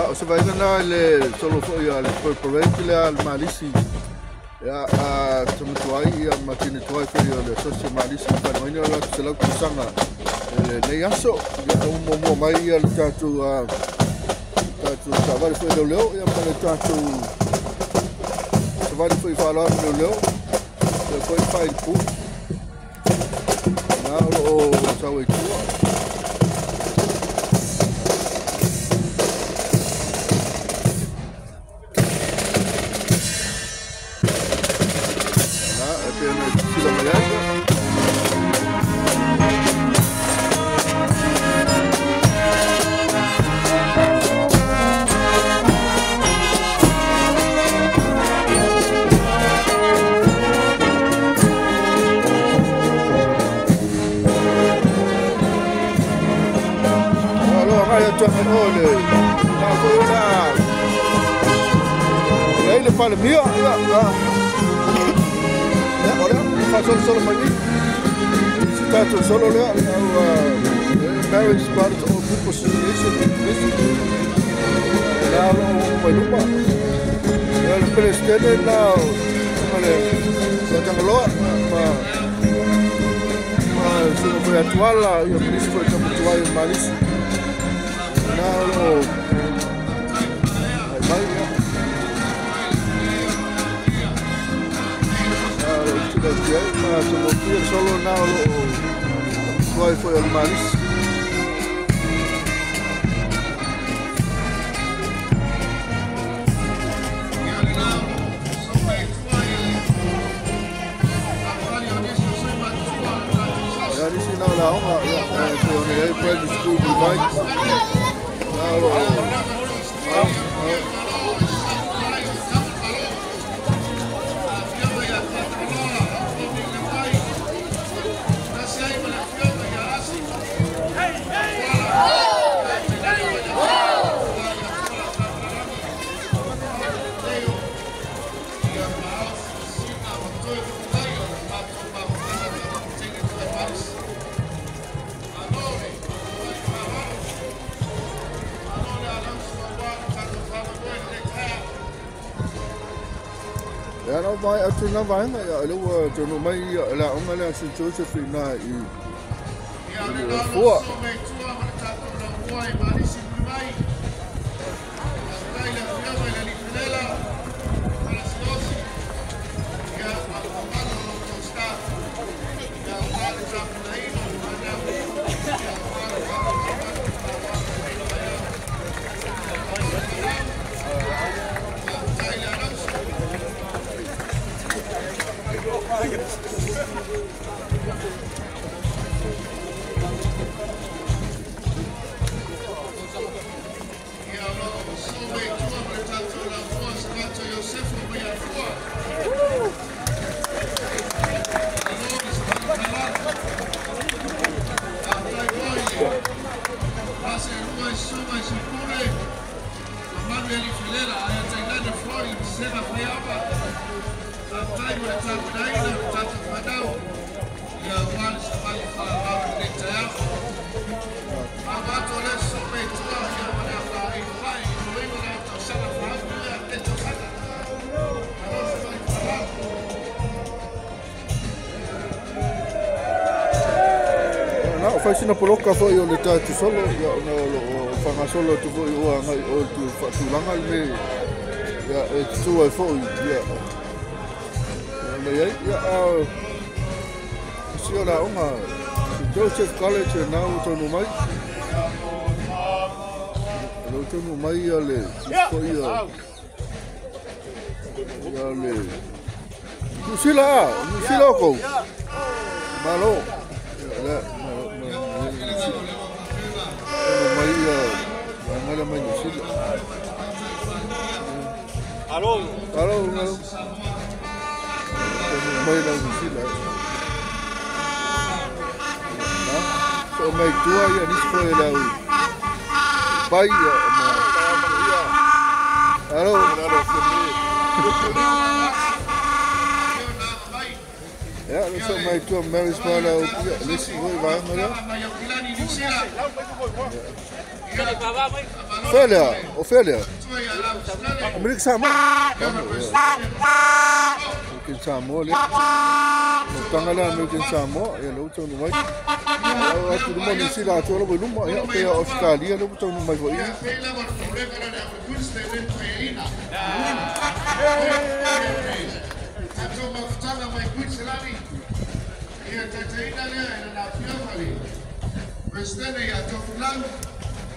o se vai na le solo foi al corporate le al malisi ya a tumutuai ya matini tuai foi le socio malisi pa no ina la se la kusanga le nei aso ya mo mai al tatu Savali foi do leo ya para tatu Savali foi falar do leo foi fai pu na o sawe tua Fale mio, olha, solo mai. Stato solo là, Marist Old Pupils Asociation. Luma. Il presidente là, sono poi attuale, io ministro di attuale Marist. Solo now poi foi al Marist. Ja, die zien nou nou, maar gewoon een hele pretty school bereikt. Ja, nou vai atu na vai na ya lu tu no mai la onga la si Josephine na I fo fai sina poloka foi o le tatu solo ya no fanga solo tu foi o ngai o tu fatulanga le ya e tu ai foi ya ya si ora uma Joseph College na o tonu mai no tonu mai ya le foi ya le Musila ko Malo ya Malo mai Musila Alo mai la Musila so mai tua ya ni foi la pai Alo ja, dat is mij toen Marist Malo Lissi hoor waar maar ja. fale. American Samoa. American Samoa. Tangala American Samoa. Ya lo tau mai. Atu mo ni sila tu lo luma ya pe Australia lo tau mai foi.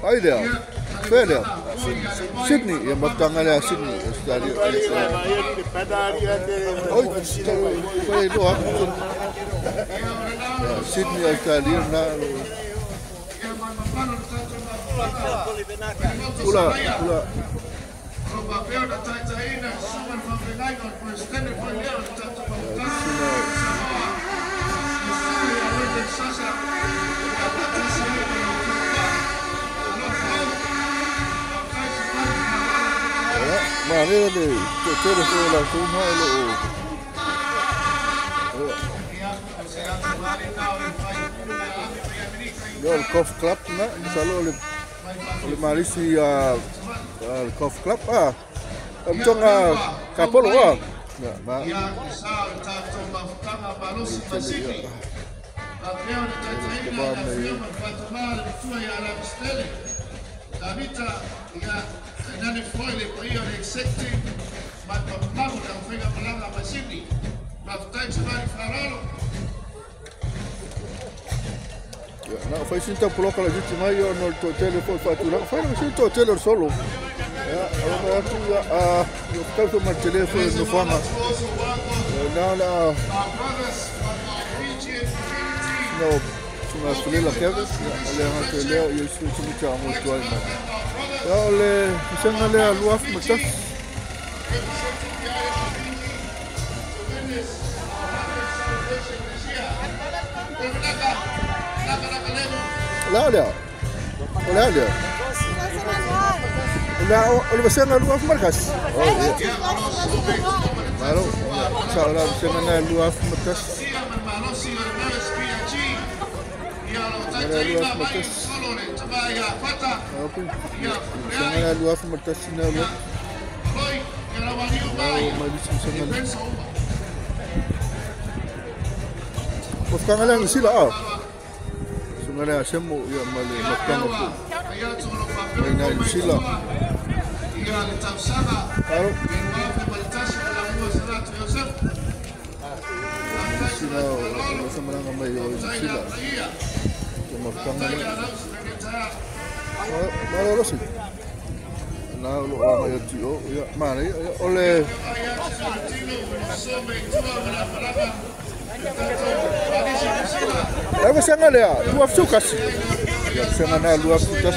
Aí there, fale. Sydney, ya matangala Sydney, Australia. Oi, foi do Sydney, Australia na. Pula. Maneira de toda a turma o Coffee Club, né? Salo le Marist Coffee Club então kapolo nani foile kwa hiyo ni executive mapambano na kufanya malanga masini mafutai Savali faralo não faz sinta coloca a gente mais no hotel foi faturar faz sinta hotel solo agora tu eu estou com o telefone no fama não uma escolha que é ela e isso muito muito alma olha você não lê a lua mas olha você não lua marcas Malo salah você não lua marcas Jangan luar mertas sini lu. Bukan alang sila Sungai Samoa yang malay makan aku. Mainan sila. Kalau sila sama dengan main sila. Makan Malo sih. Nah, lu orang yang tio, ya mana oleh. Tapi saya nggak ada, luaf suka sih. Ya, saya nggak ada luaf suka.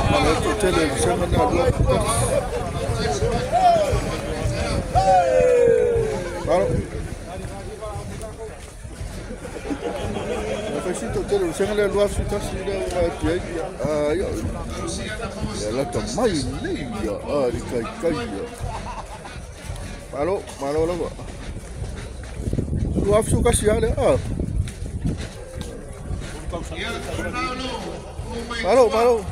Kalau itu tele, saya nggak ada luaf suka. Kalau Facito tele, você não leva o fitas e ela tá mais linda, de cai. Malo lá. O afro casiale, Malo.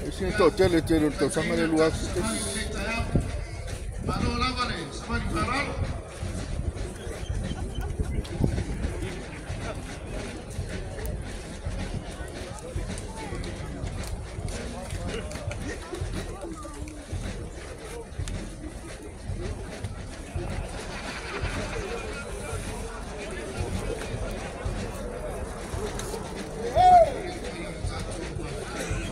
Esse é o tele, o sangue do afro. Malo lá vale, Savali faralo.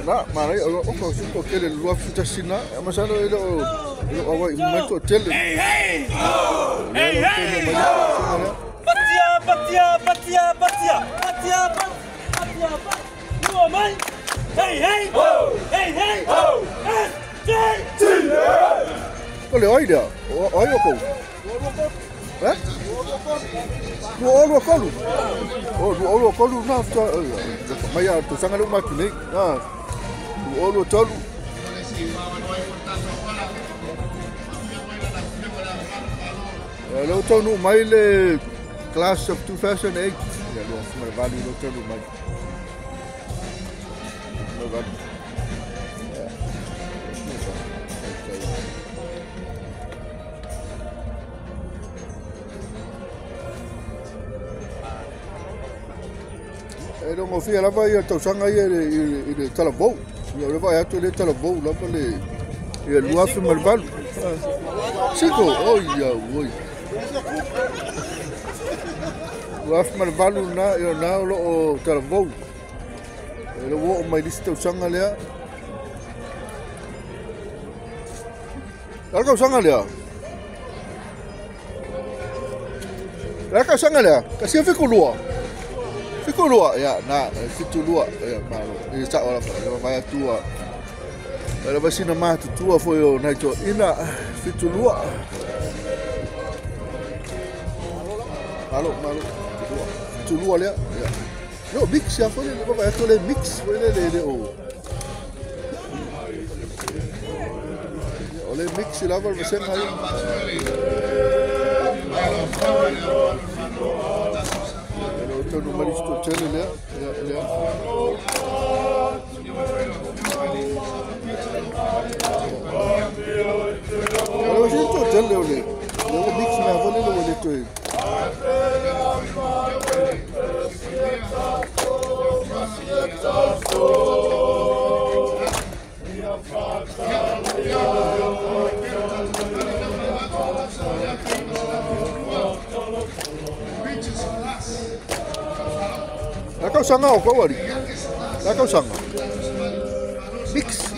Nah, mana kau suka hotel luar kita sini, masa itu awak imam hotel. Hey! Patia. Luar Hey! Kau lewat dia? Oi aku. Dua kolu nafta. Maya tu sangat lumak ni. Dua kolu. Lo tahu nu maile class of 2008. ya lo fuma vale lo tonu mai lo vale era mo fia la vai to sanga i talabou yo le vai atu le talabou la pale e lua fuma vale Chico, oia, oi. Lua fuma vale na yo na lo talabou ele wo mai lista sanga lea Larga sanga lea. Larga sanga lea. Kasi fiku lua. Fiku lua ya na fitu lua ya malo. Ni sa ora vai tua. Ela vai sina matu tua foi o naito ina fitu lua. Malo. Fitu lua lea. Ya. No mix ya foi vai tua le mix foi le o. Oleh mix la val besen hai. Kalau tu Marist Old Pupils ya. Kalau situ jalan oleh. Kalau mix na boleh lo boleh tu. Kau sanga o kau ari. Kau sanga. Mix.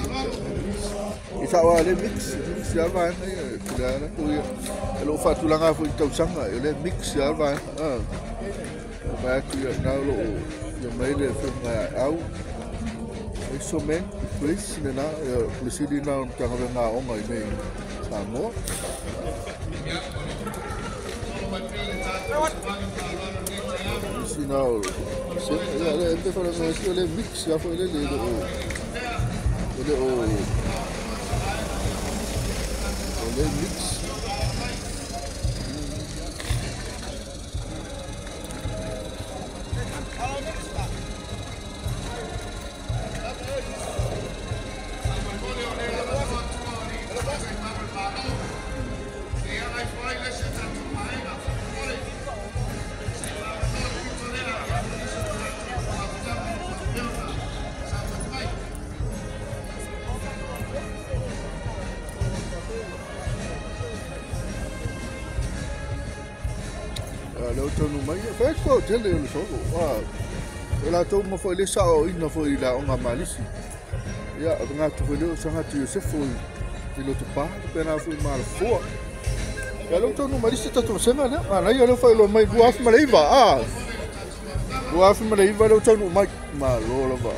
Isa wale mix. Siapa ni? Sudah aku ya. Kalau fatu langa fu kau sanga. Ele mix siapa? Baik ya. Kalau yang main dia film au. Isso men. Please ni na. Please di na tengah tengah orang ini. Samoa. Sinal. Ya, este para nós ele mix já foi ele mix. Leo tonu mai fa ko tele o so ela to mo foi le sao ina foi la onga malisi ya nga tu foi le sanga tu se foi piloto pa pena foi mal fo ya leo tonu malisi ta to senga ne ana ya le foi lo mai guaf maleiva guaf maleiva leo tonu mai malo la ba